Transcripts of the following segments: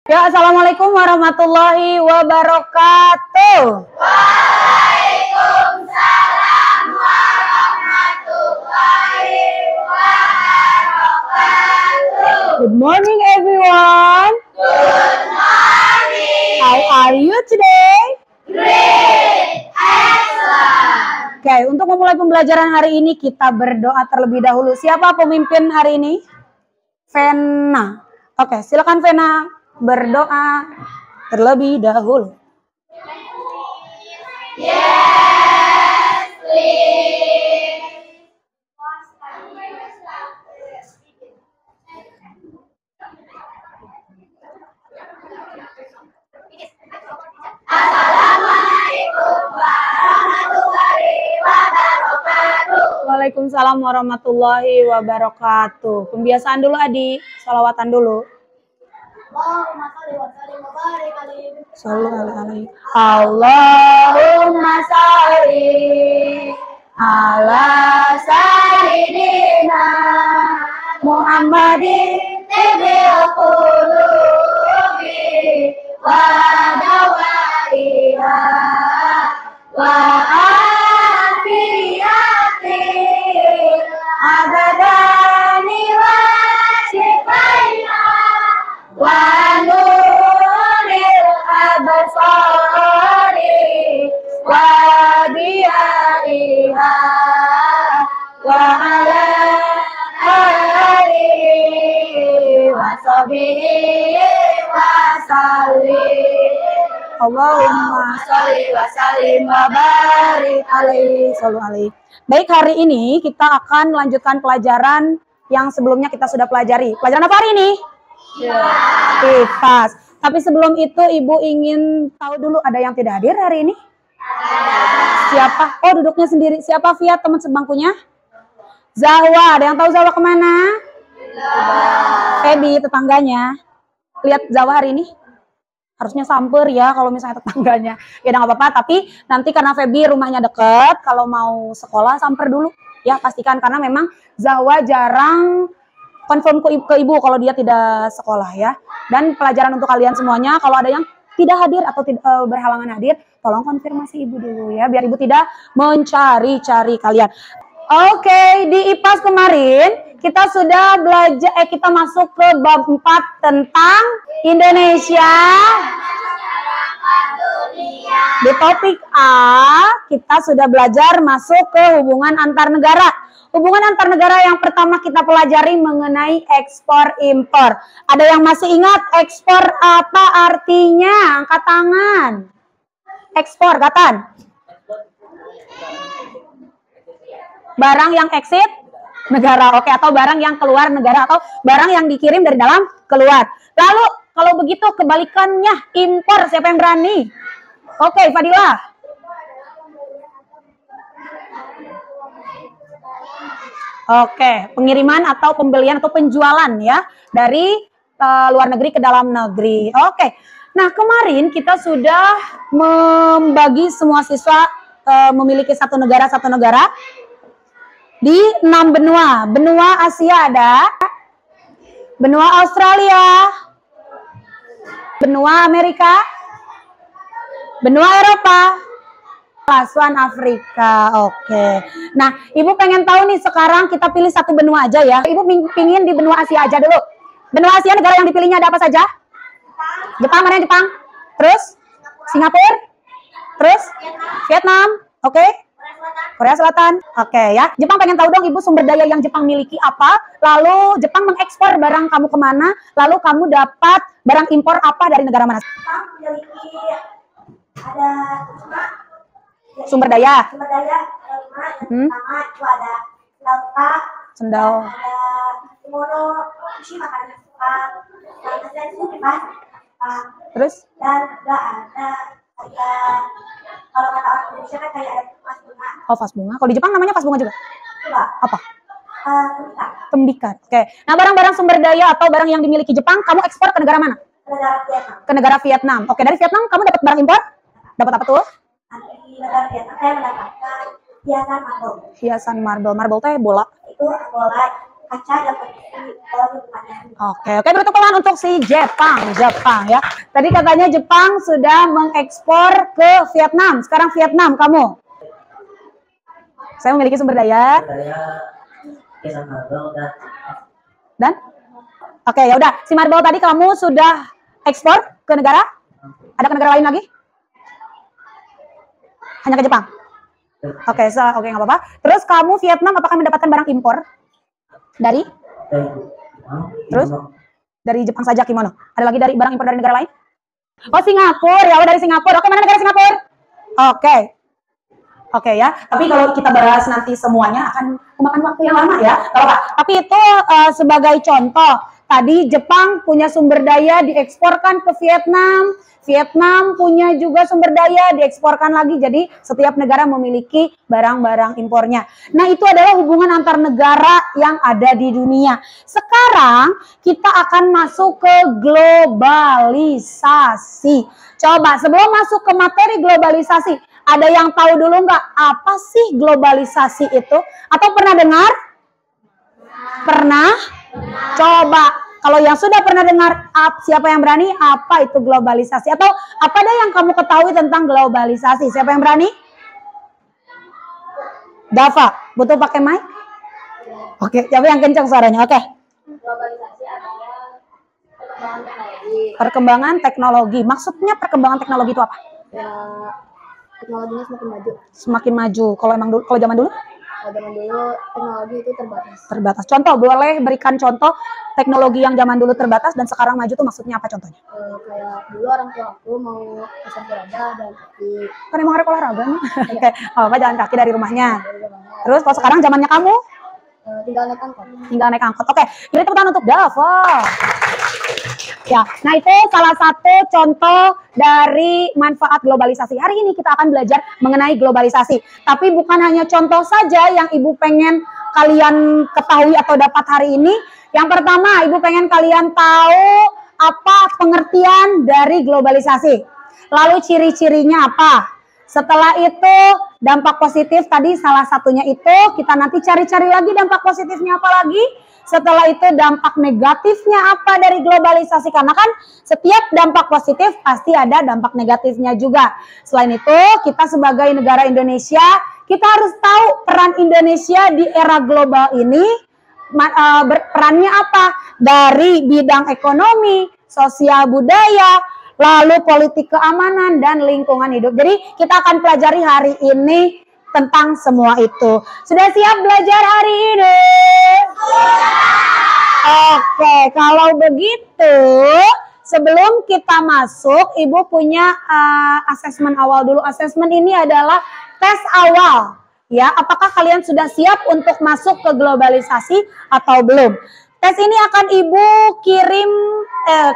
Ya, assalamualaikum warahmatullahi wabarakatuh. Waalaikumsalam warahmatullahi wabarakatuh. Good morning, everyone. Good morning. How are you today? Great. Excellent. Oke, untuk memulai pembelajaran hari ini kita berdoa terlebih dahulu. Siapa pemimpin hari ini? Vena. Oke, silakan Vena berdoa terlebih dahulu. Yes, please. Assalamualaikum warahmatullahi wabarakatuh. Waalaikumsalam warahmatullahi wabarakatuh. Pembiasaan dulu Adi, salawatan dulu. Allahumma shalli wa sallim wa barik alaihi. Sallallahu alaihi. Allahumma shalli ala sayyidina Muhammadin Tibil qulubi wa dawaiha wa afiyatil abadani wa shifaiha wa nuril absari wa biyaiha wa ala alihi wa sahbihi wa sallim. Allahumma Sholli wa sallim wa barik alaihi. Sallallahu alaihi. Baik, hari ini kita akan melanjutkan pelajaran yang sebelumnya kita sudah pelajari. Pelajaran apa hari ini? IPAS. Tapi sebelum itu Ibu ingin tahu dulu, ada yang tidak hadir hari ini? Siapa? Oh, duduknya sendiri. Siapa Via, teman sebangkunya? Zahwa. Ada yang tahu Zahwa kemana? Feby, tetangganya. Lihat Zahwa hari ini? Harusnya samper ya kalau misalnya tetangganya. Ya udah nggak apa-apa, tapi nanti karena Feby rumahnya deket, kalau mau sekolah samper dulu. Ya pastikan, karena memang Zahwa jarang konfirm ke ibu kalau dia tidak sekolah ya. Dan pelajaran untuk kalian semuanya, kalau ada yang tidak hadir atau berhalangan hadir, tolong konfirmasi ibu dulu ya, biar ibu tidak mencari-cari kalian. Oke, di IPAS kemarin kita sudah belajar, kita masuk ke bab 4 tentang Indonesia. Di topik A, kita sudah belajar masuk ke hubungan antar negara. Hubungan antar negara yang pertama kita pelajari mengenai ekspor impor. Ada yang masih ingat ekspor apa artinya? Angkat tangan. Ekspor, Katan. Barang yang exit negara, oke, atau barang yang keluar negara, atau barang yang dikirim dari dalam keluar. Lalu kalau begitu kebalikannya impor, siapa yang berani? Oke, Fadila. Oke, pengiriman atau pembelian atau penjualan ya dari luar negeri ke dalam negeri. Oke, nah kemarin kita sudah membagi semua siswa memiliki satu negara di 6 benua. Benua Asia ada, benua Australia, benua Amerika, benua Eropa, Pasuan Afrika. Oke. Nah, Ibu pengen tahu nih, sekarang kita pilih satu benua aja ya. Ibu pingin di benua Asia aja dulu. Benua Asia, negara yang dipilihnya ada apa saja? Jepang, mana yang Jepang? Terus? Singapura? Terus? Vietnam? Oke. Korea Selatan. Oke ya. Jepang pengen tahu dong Ibu, sumber daya yang Jepang miliki apa? Lalu Jepang mengekspor barang kamu kemana? Lalu kamu dapat barang impor apa dari negara mana? Jepang memiliki ada Sumber daya. sumber daya ada 5. Yang pertama itu ada lauta, Sendal. ada kimono, sushi, makanan Jepang, dan ada itu bebas Jepang. Terus? Dan juga ada kalau kata orang Indonesia kan kayak ada vas bunga. Oh, vas bunga. Kalau di Jepang namanya vas bunga juga? Coba. Apa? Tembikar. Tembikar. Oke. Nah, barang-barang sumber daya atau barang yang dimiliki Jepang, kamu ekspor ke negara mana? Negara Vietnam. Ke negara Vietnam. Oke, dari Vietnam kamu dapat barang impor? Dapat apa tuh? Di negara Vietnam saya mendapatkan hiasan marble. Hiasan marble. Marble teh bola. Itu bola kaca dapat di rumahnya. Oke, berikut pelan untuk si Jepang ya. Tadi katanya Jepang sudah mengekspor ke Vietnam. Sekarang Vietnam kamu. Saya memiliki sumber daya. Dan? Oke, ya udah. Si Marble tadi kamu sudah ekspor ke negara? Ada ke negara lain lagi? Hanya ke Jepang? Oke, oke, nggak apa-apa. Terus kamu Vietnam apakah mendapatkan barang impor? Dari? Terus? Dari Jepang saja kimono. Ada lagi dari barang impor dari negara lain? Oh, Singapura. Ya, dari Singapura. Oke, mana negara Singapura? Oke. Oke ya. Tapi kalau kita bahas nanti semuanya akan memakan waktu yang lama ya. Tapi itu sebagai contoh. Tadi Jepang punya sumber daya dieksporkan ke Vietnam. Vietnam punya juga sumber daya dieksporkan lagi. Jadi setiap negara memiliki barang-barang impornya. Nah, itu adalah hubungan antar negara yang ada di dunia. Sekarang kita akan masuk ke globalisasi. Coba sebelum masuk ke materi globalisasi, ada yang tahu dulu nggak apa sih globalisasi itu? Atau pernah dengar? Pernah? Coba, kalau yang sudah pernah dengar, siapa yang berani? Apa itu globalisasi? Atau apa ada yang kamu ketahui tentang globalisasi? Siapa yang berani? Dava, butuh pakai mic? Oke, siapa yang kencang suaranya? Oke. Globalisasi adalah perkembangan teknologi. Maksudnya perkembangan teknologi itu apa? Ya, teknologinya semakin maju. Semakin maju. Kalau zaman dulu? Kalau zaman dulu teknologi itu terbatas. Terbatas. Contoh, boleh berikan contoh teknologi yang zaman dulu terbatas dan sekarang maju itu maksudnya apa contohnya? Kayak dulu orang tua aku mau pesan olahraga dan kaki. Kan emang harus olahraga nih. Oke, apa jalan kaki dari rumahnya. Terus kalau sekarang zamannya kamu? Tinggal naik angkot. Tinggal naik angkot. Oke, jadi tepuk tangan untuk Dava. Ya, nah itu salah satu contoh dari manfaat globalisasi. Hari ini kita akan belajar mengenai globalisasi. Tapi bukan hanya contoh saja yang Ibu pengen kalian ketahui atau dapat hari ini. Yang pertama, Ibu pengen kalian tahu apa pengertian dari globalisasi. Lalu ciri-cirinya apa? Setelah itu dampak positif tadi salah satunya itu kita nanti cari-cari lagi dampak positifnya apa lagi. Setelah itu dampak negatifnya apa dari globalisasi, karena kan setiap dampak positif pasti ada dampak negatifnya juga. Selain itu kita sebagai negara Indonesia kita harus tahu peran Indonesia di era global ini, perannya apa dari bidang ekonomi, sosial budaya, lalu politik keamanan dan lingkungan hidup. Jadi kita akan pelajari hari ini tentang semua itu. Sudah siap belajar hari ini? Oke, kalau begitu sebelum kita masuk, Ibu punya asesmen awal dulu. Asesmen ini adalah tes awal. Ya, apakah kalian sudah siap untuk masuk ke globalisasi atau belum? Tes ini akan Ibu kirim,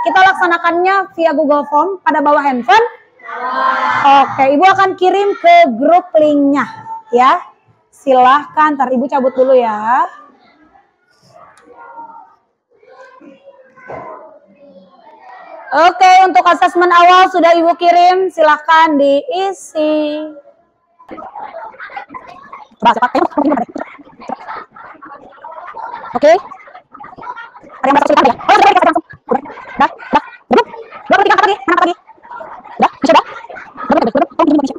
kita laksanakannya via Google Form pada bawah handphone. Oke, Ibu akan kirim ke grup linknya, ya. Silahkan, ntar Ibu cabut dulu ya. Oke, untuk asesmen awal sudah Ibu kirim, silahkan diisi. Oke. Ada yang masuk ya? Oh, sudah langsung. Dah. Belum? Belum tiga lagi. Mana lagi? Dah, bisa dah. Belum. Oh, gini bisa.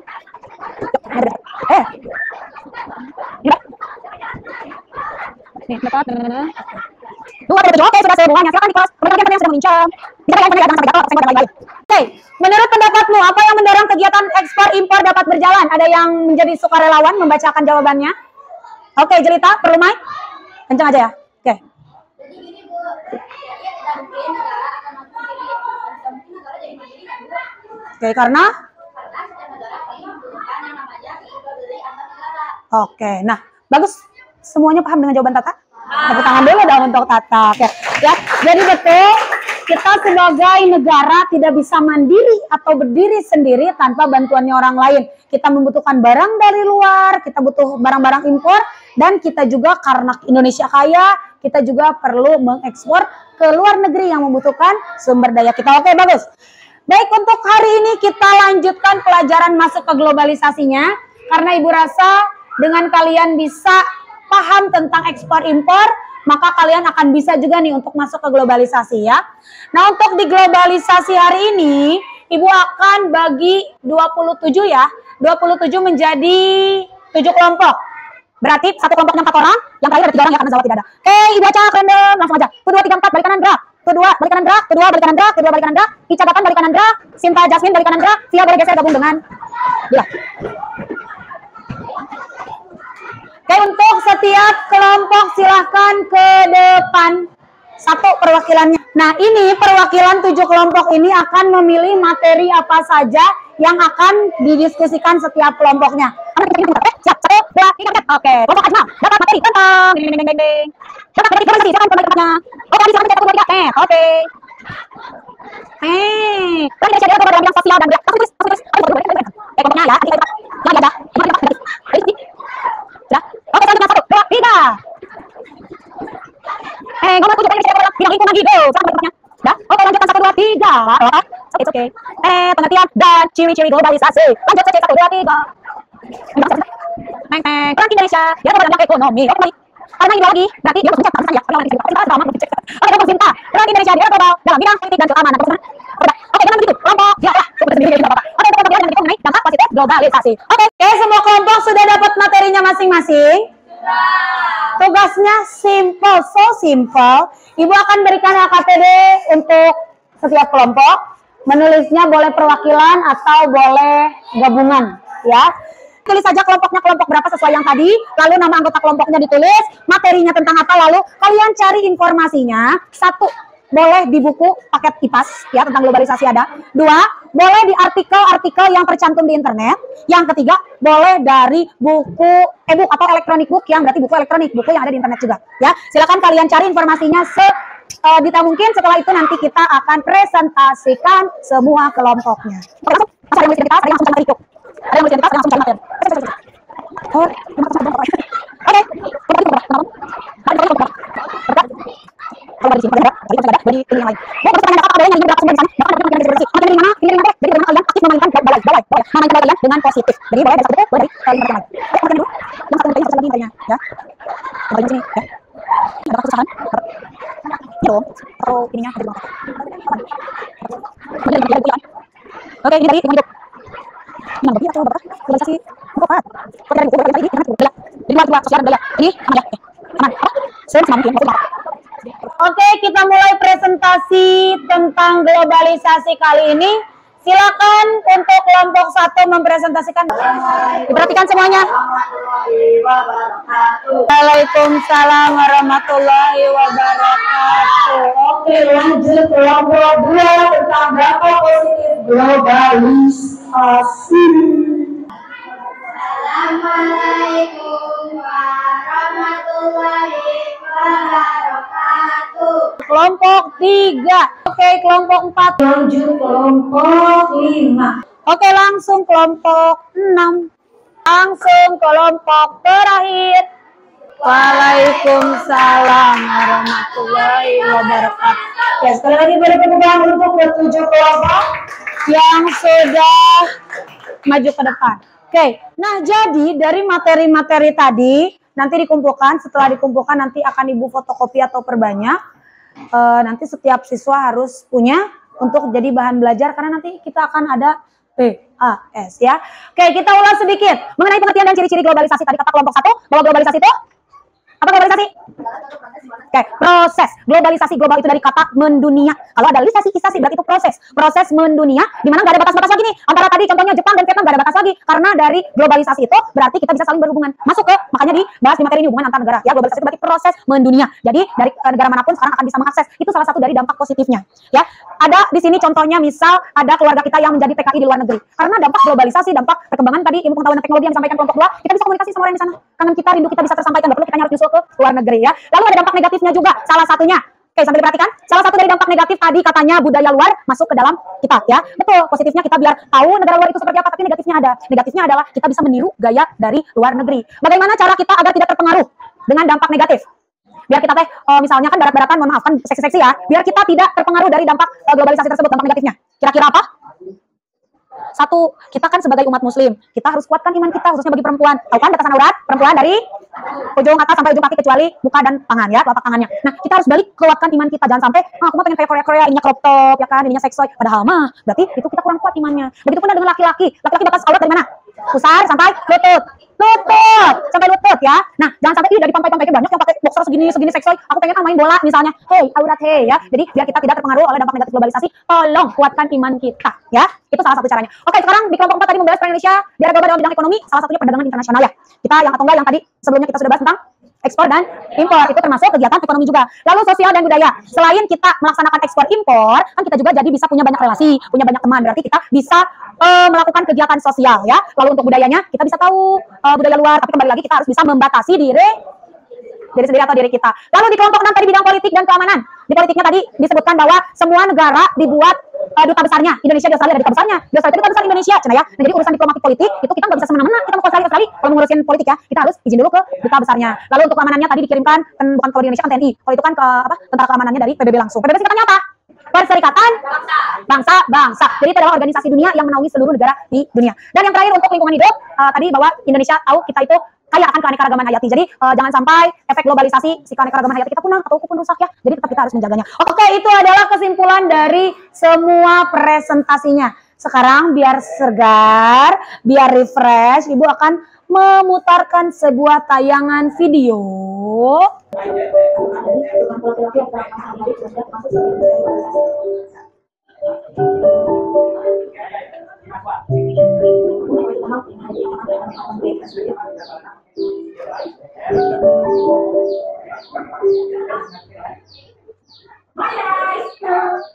Ini dah. Nih, dekat. Dua ada jawab sudah semuanya. Silakan di kelas. Kemudian yang sedang bincang. Bisa yang ada sampai jawab saya lagi. Oke, menurut pendapatmu apa yang mendorong kegiatan ekspor impor dapat berjalan? Ada yang menjadi sukarelawan membacakan jawabannya? Oke, Jelita, perlu mic? Kencang aja ya. Oke. Oke, karena? Oke, nah bagus. Semuanya paham dengan jawaban Tata? Tepuk tangan dulu dong untuk Tata. Oke, ya. Jadi betul, kita sebagai negara tidak bisa mandiri atau berdiri sendiri tanpa bantuannya orang lain. Kita membutuhkan barang dari luar, kita butuh barang-barang impor, dan kita juga karena Indonesia kaya, kita juga perlu mengekspor ke luar negeri yang membutuhkan sumber daya kita. Oke, bagus. Baik, untuk hari ini kita lanjutkan pelajaran masuk ke globalisasinya, karena Ibu rasa dengan kalian bisa paham tentang ekspor impor, maka kalian akan bisa juga nih untuk masuk ke globalisasi ya. Nah, untuk di globalisasi hari ini, Ibu akan bagi 27 ya. 27 menjadi 7 kelompok. Berarti satu kelompoknya 4 orang, yang terakhir ada 3 orang ya karena Zawat tidak ada. Oke, Ibu acak random, langsung aja. 1, 2, 3, 4, balik kanan gerak. Kedua, balik kanan gerak. Kedua, balik kanan gerak. Kedua, balik kanan gerak. Ica Gapan, balik kanan gerak. Sinta Jasmine, balik kanan gerak. Via boleh geser gabung dengan dia. Oke, untuk setiap kelompok silahkan ke depan. Satu perwakilannya. Nah, ini perwakilan 7 kelompok ini akan memilih materi apa saja yang akan didiskusikan setiap kelompoknya. Siap, 1, 2, 3, 4. Oke, kelompok Ajma dapat materi tentang dapat materi globalisasi. Silakan kembali ke tempatnya. Oke, silakan mencetak 2, 3. Oke. Lagi dari syariah dalam bidang sosial dan gerak. Tulis. Kelompoknya ya. Yang ada. Sudah. Oke, selanjutnya 1, 2, 3. Ngomong 7 poin bidang lingkungan hidup. Silakan kembali ke tempatnya. Dah. Oke, lanjutkan 1, 2, 3. Oke. Pengertian dan ciri-ciri globalisasi. Lanjut saja 1, 2, 3. Peran Indonesia ya dalam ekonomi. Oke, karena ini lagi berarti dia harus mencatat ya. Oke, kelompok Sinta. Peran Indonesia di global dalam bidang politik dan keamanan. Oke, jangan begitu. Kelompok ya. Oke, kelompok yang mengenai dampak positif globalisasi. Oke, semua kelompok sudah dapat materinya masing-masing. Tugasnya simple, so simple. Ibu akan berikan HKTD untuk setiap kelompok. Menulisnya boleh perwakilan atau boleh gabungan, ya. Tulis saja kelompoknya kelompok berapa sesuai yang tadi, lalu nama anggota kelompoknya ditulis, materinya tentang apa, lalu kalian cari informasinya. 1, boleh di buku paket IPAS ya tentang globalisasi ada. 2, boleh di artikel-artikel yang tercantum di internet. Yang ketiga, boleh dari buku e-book atau electronic book yang berarti buku elektronik, buku yang ada di internet juga ya. Silakan kalian cari informasinya sedetail mungkin. Setelah itu nanti kita akan presentasikan semua kelompoknya. Ada yang kita langsung cari ikut. Ada yang kita langsung cari materi. Oke. Kalau di sini ada, bagi ini yang lain. Mau pertanyaan apa yang ingin berlaku di sana? Bahkan bagi yang diskusi. Materi mana? Pilih materi dari mana kalian aktif memainkan balai. Memainkan kalian dengan positif. Jadi boleh besok itu boleh kalian berteman. Oke, materi dulu. Yang satu materi lagi materinya, ya. Materi sini, ya. Ada kesusahan? Ya dong. Atau ininya ada di bawah. Oke, ini dari hidup. Yang bagi atau berapa? Globalisasi 4. Oke, dari buku globalisasi ini karena di luar sosial budaya. Ini aman ya? Aman. Apa? Semakin mungkin. Oke, kita mulai presentasi tentang globalisasi kali ini. Silakan untuk kelompok 1 mempresentasikan. Diperhatikan semuanya. Waalaikumsalam warahmatullahi wabarakatuh. Oke, lanjut kelompok 2 tentang dampak positif globalisasi. Assalamualaikum warahmatullahi wabarakatuh. Kelompok 3. Oke, kelompok 4. Lanjut kelompok 5. Oke, langsung kelompok 6. Langsung kelompok terakhir. Waalaikumsalam warahmatullahi wabarakatuh. Ya, sekali lagi beri tepuk tangan untuk ke-7 kelompok yang sudah maju ke depan. Oke, nah jadi dari materi-materi tadi nanti dikumpulkan, setelah dikumpulkan nanti akan Ibu fotokopi atau perbanyak. Nanti setiap siswa harus punya untuk jadi bahan belajar karena nanti kita akan ada PAS ya. Oke, kita ulas sedikit mengenai pengertian dan ciri-ciri globalisasi. Tadi kata kelompok 1 bahwa globalisasi itu apa globalisasi? Oke, proses. Globalisasi global itu dari kata mendunia. Kalau ada lisasi berarti itu proses. Proses mendunia, di mana nggak ada batas-batas lagi nih. Antara tadi contohnya Jepang dan Vietnam nggak ada batas lagi. Karena dari globalisasi itu berarti kita bisa saling berhubungan. Masuk ke, makanya dibahas di materi ini hubungan antar negara. Ya, globalisasi itu berarti proses mendunia. Jadi dari negara manapun sekarang akan bisa mengakses. Itu salah satu dari dampak positifnya. Ya, ada di sini contohnya misal ada keluarga kita yang menjadi TKI di luar negeri. Karena dampak globalisasi, dampak perkembangan tadi ilmu pengetahuan dan teknologi yang disampaikan kelompok 2, kita bisa komunikasi sama orang di sana. Kangen kita, rindu kita bisa tersampaikan. Nggak perlu kita harus nyusul ke luar negeri ya. Lalu ada dampak negatifnya juga. Salah satunya, oke sambil diperhatikan, salah satu dari dampak negatif tadi katanya budaya luar masuk ke dalam kita ya. Betul, positifnya kita biar tahu negara luar itu seperti apa, tapi negatifnya ada. Negatifnya adalah kita bisa meniru gaya dari luar negeri. Bagaimana cara kita agar tidak terpengaruh dengan dampak negatif? Biar kita misalnya kan barat-baratan, mohon maaf kan seksi-seksi ya, biar kita tidak terpengaruh dari dampak globalisasi tersebut, dampak negatifnya. Kira-kira apa? 1, kita kan sebagai umat muslim, kita harus kuatkan iman kita, khususnya bagi perempuan. Tahu kan batasan aurat perempuan dari ujung atas sampai ujung kaki kecuali muka dan tangan ya, telapak tangannya. Nah, kita harus balik kuatkan iman kita, jangan sampai aku mau pengen kayak Korea, ininya crop top ya kan, ininya seksoy, padahal mah berarti itu kita kurang kuat imannya. Begitupun dengan laki-laki batas aurat dari mana? Pusar sampai lutut sampai lutut ya. Nah, jangan sampai dari pantai-pantainya banyak yang pakai boxer segini seksoy, aku pengen main bola misalnya. Hey, aurat hey ya. Jadi biar kita tidak terpengaruh oleh dampak negatif globalisasi, tolong kuatkan iman kita ya. Itu salah satu caranya. Oke, sekarang di kelompok 4 tadi membahas peran Indonesia di era global dalam bidang ekonomi, salah satunya perdagangan internasional ya. Kita yang atau enggak yang tadi sebelumnya kita sudah bahas tentang ekspor dan impor, itu termasuk kegiatan ekonomi juga. Lalu sosial dan budaya. Selain kita melaksanakan ekspor impor, kan kita juga jadi bisa punya banyak relasi, punya banyak teman. Berarti kita bisa melakukan kegiatan sosial ya. Lalu untuk budayanya kita bisa tahu budaya luar, tapi kembali lagi kita harus bisa membatasi diri sendiri atau diri kita. Lalu di kelompok 6 tadi bidang politik dan keamanan. Di politiknya tadi disebutkan bahwa semua negara dibuat duta besarnya. Indonesia di Australia ada duta besarnya. Di Australia itu duta besar Indonesia, cina ya. Nah, jadi urusan diplomatik politik itu kita nggak bisa semena-mena. Kita mau ke Australia kalau mengurusin politik ya, kita harus izin dulu ke duta besarnya. Lalu untuk keamanannya tadi dikirimkan bukan kalau di Indonesia kan TNI. Kalau itu kan ke tentara keamanannya dari PBB langsung. PBB singkatannya apa? Perserikatan Bangsa. Jadi itu adalah organisasi dunia yang menaungi seluruh negara di dunia. Dan yang terakhir untuk lingkungan hidup, tadi bahwa Indonesia tahu kita itu kaya akan keanekaragaman hayati. Jadi jangan sampai efek globalisasi si keanekaragaman hayati kita punah atau pun rusak ya. Jadi tetap kita harus menjaganya. Oke, itu adalah kesimpulan dari semua presentasinya. Sekarang biar segar, biar refresh, Ibu akan memutarkan sebuah tayangan video.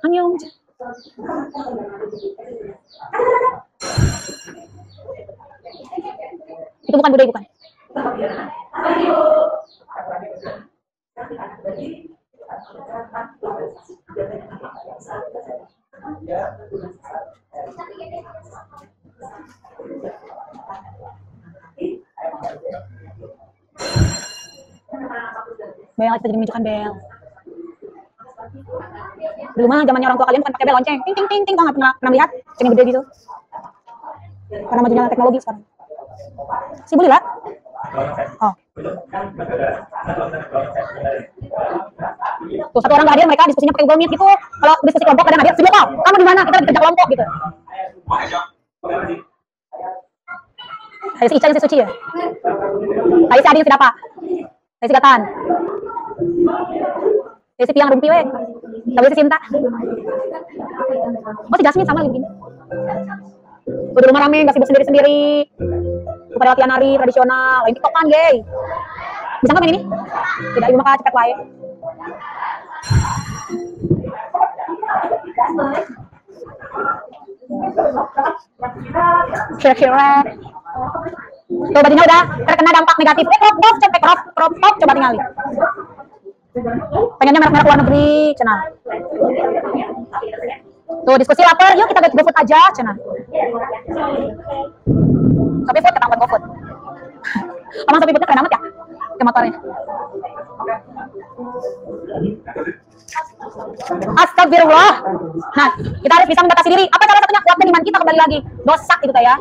Annyeong. Itu bukan budaya, bukan. Bel, kita jadi menunjukkan bel. Dulu mah zamannya orang tua kalian bukan pakai bel lonceng, ting ting ting ting, nggak pernah lihat, ceng gede gitu. Karena majunya teknologi sekarang. Si Bu Lila? Oh. Tuh satu orang nggak hadir, mereka diskusinya pakai Google Meet gitu. Kalau diskusi kelompok kadang hadir, si Boko, kamu di mana? Kita lagi kerja kelompok gitu. Saya si Ica yang si Suci ya? Saya si Adi yang si Dapa. Saya si Gatan. Saya si Piang Rumpi we. Tapi si Cinta. Oh si Jasmine sama lagi begini. Tuh di rumah rame, gak sibuk sendiri-sendiri. Pada latihan nari tradisional, lain tiktokan gay. Bisa nggak main ini? Tidak, ibu maka cepet wae. Kira-kira. Tuh bajunya udah terkena dampak negatif. Crop top, coba tinggalin. Pengennya merek-merek luar negeri, cenah. Tuh diskusi lapar, yuk kita GoFood aja, cenah. Shopee Food, ketangguan GoFood. Emang Shopee Foodnya keren amat ya? Ke motornya. Astagfirullah. Nah, kita harus bisa membatasi diri. Apa cara satunya? Kuatkan iman kita kembali lagi. Dosa itu ya.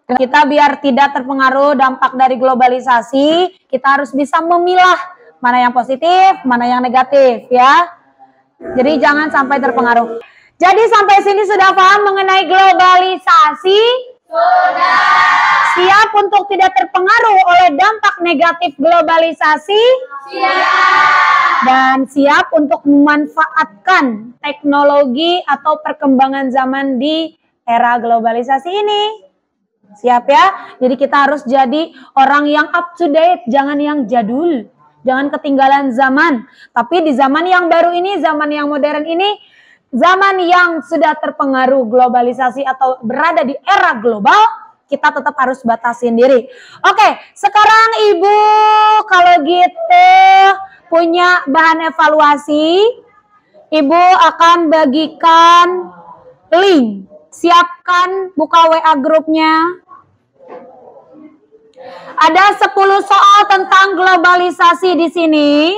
Kita biar tidak terpengaruh dampak dari globalisasi, kita harus bisa memilah mana yang positif, mana yang negatif ya. Jadi jangan sampai terpengaruh. Jadi sampai sini sudah paham mengenai globalisasi? Sudah. Siap untuk tidak terpengaruh oleh dampak negatif globalisasi? Siap. Dan siap untuk memanfaatkan teknologi atau perkembangan zaman di era globalisasi ini? Siap ya? Jadi kita harus jadi orang yang up to date, jangan yang jadul. Jangan ketinggalan zaman. Tapi di zaman yang baru ini, zaman yang modern ini, zaman yang sudah terpengaruh globalisasi atau berada di era global, kita tetap harus batasin diri. Oke, sekarang Ibu kalau gitu punya bahan evaluasi. Ibu akan bagikan link. Siapkan, buka WA grupnya. Ada 10 soal tentang globalisasi di sini.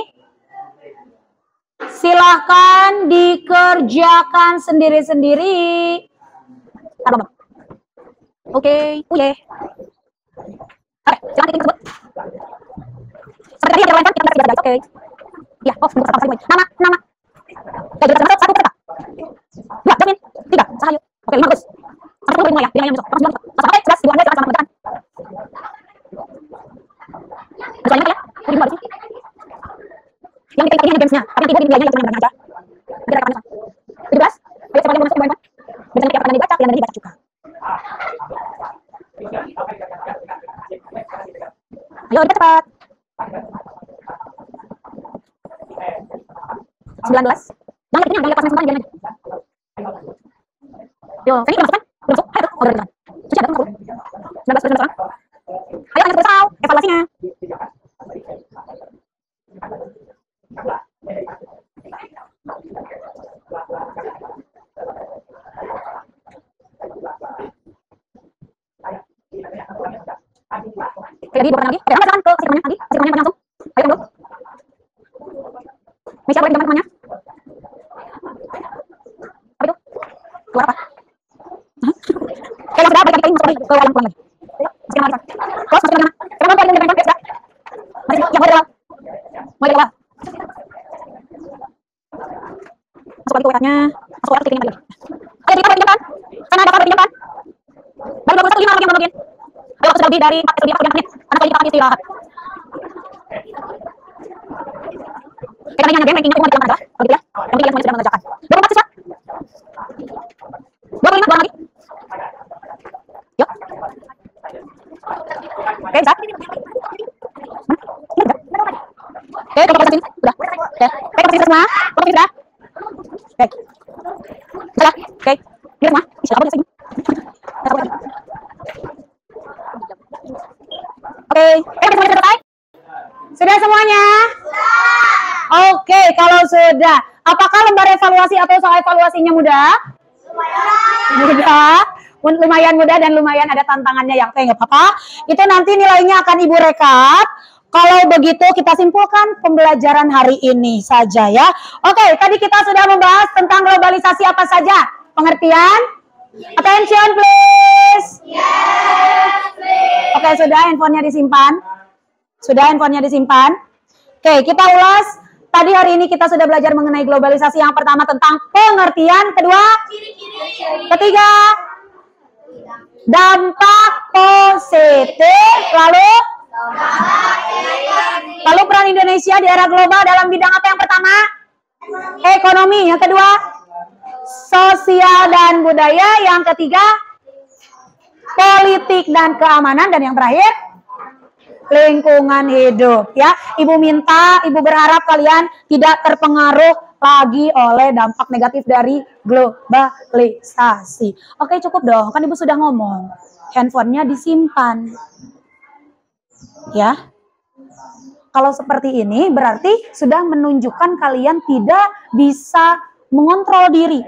Silahkan dikerjakan sendiri-sendiri. Oke, oke. Oke, silakan titik tersebut. Seperti tadi yang kita lakukan, kita kasih guys. Oke. Ya, oh, bukan apa nama. Oke, kita masuk satu peserta. 2, Jamin. 3, Sahayu. Oke, 5 bagus. Masuk dulu ya, bilangannya masuk. Masuk. Oke, 11, Ibu Anda silakan sama teman. Ada soalnya ya? Mau di sih? Yang kita ini hanya gamesnya, tapi nanti bilangannya yang cuma aja. Kita rekamannya. 17. Ayo siapa yang mau masuk Ibu Anda? Biasanya kita akan dibaca, pilihan dari dibaca juga. Ayo cepat. 19. Jangan lihat ini, jangan lihat pasnya sebentar, jangan. Yo, Feni udah masuk kan? Udah masuk? Ayo tuh, udah jalan. Suci ada tuh, 19 sudah masuk. Ayo lanjut bersau, evaluasinya. Oke, lagi 2 pertanyaan lagi. Oke, silakan ke kasih temannya lagi. Kasih temannya langsung. Ayo dulu. Misha boleh pinjam temannya? Apa itu? Keluar apa? Oke, yang sudah balik lagi masuk lagi ke wayang pulang lagi. Ayo, masukin lagi. Close, masukin lagi. Sekarang mau pinjam sudah. Masih yang mulai dari awal. Mulai dari awal. Masuk lagi ke wayangnya. Masuk wayang titiknya lagi. Ayo, tiga boleh pinjamkan. Sana ada boleh pinjamkan. Baru bagus 1 5 lagi yang mau login. Ayo, sudah lebih dari 4 menit. Anak lagi kita lagi istirahat. Kita hanya game rankingnya cuma di kamar adalah begitu ya. Yang penting kalian semuanya sudah mengerjakan. 24 siswa. 25 buang lagi. Yuk. Oke, bisa. Mana? Ini udah. Oke, kita sini. Udah. Oke. Oke, kita sini semua. Kita sini sudah. Oke. Sudah. Oke. Ini semua. Siapa di sini? Oke. Oke, semuanya sudah selesai? Sudah semuanya? Oke, kalau sudah, apakah lembar evaluasi atau soal evaluasinya mudah? Mudah, lumayan mudah dan lumayan ada tantangannya ya. Oke, nggak apa-apa. Itu nanti nilainya akan Ibu rekap. Kalau begitu kita simpulkan pembelajaran hari ini saja ya. Oke, tadi kita sudah membahas tentang globalisasi apa saja? Pengertian? Attention please. Yes, please. Oke, sudah handphonenya disimpan? Sudah handphonenya disimpan? Oke, kita ulas. Tadi hari ini kita sudah belajar mengenai globalisasi. Yang pertama tentang pengertian, kedua, ketiga, dampak positif, lalu peran Indonesia di era global dalam bidang apa yang pertama? Ekonomi. Yang kedua, sosial dan budaya. Yang ketiga, politik dan keamanan. Dan yang terakhir, lingkungan hidup ya. Ibu berharap kalian tidak terpengaruh lagi oleh dampak negatif dari globalisasi. Oke, cukup dong, kan Ibu sudah ngomong. Handphonenya disimpan. Ya. Kalau seperti ini berarti sudah menunjukkan kalian tidak bisa mengontrol diri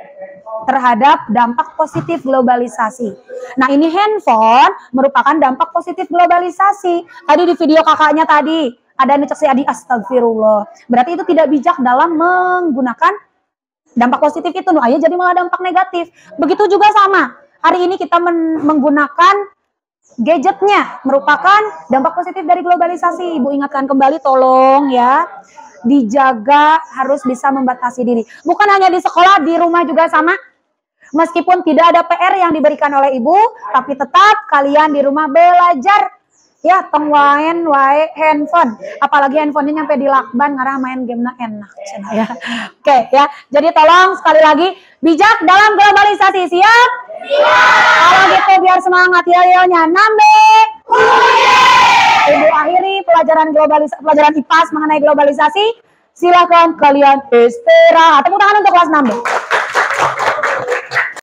terhadap dampak positif globalisasi. Nah, ini handphone merupakan dampak positif globalisasi. Tadi di video kakaknya tadi, ada yang cek si Adi, astagfirullah. Berarti itu tidak bijak dalam menggunakan dampak positif itu. Nuh, jadi malah dampak negatif. Begitu juga sama. Hari ini kita menggunakan gadgetnya, merupakan dampak positif dari globalisasi. Ibu ingatkan kembali, tolong ya. Dijaga, harus bisa membatasi diri. Bukan hanya di sekolah, di rumah juga sama. Meskipun tidak ada PR yang diberikan oleh ibu, tapi tetap kalian di rumah belajar. Ya, tengwain wae handphone. Apalagi handphonenya nyampe di lakban, ngarah main game enak. Ya. Oke ya, jadi tolong sekali lagi, bijak dalam globalisasi. Siap? Siap. Kalau gitu biar semangat ya, nambe. Ibu akhiri pelajaran IPAS mengenai globalisasi. Silakan kalian istirahat. Tepuk tangan untuk kelas 6.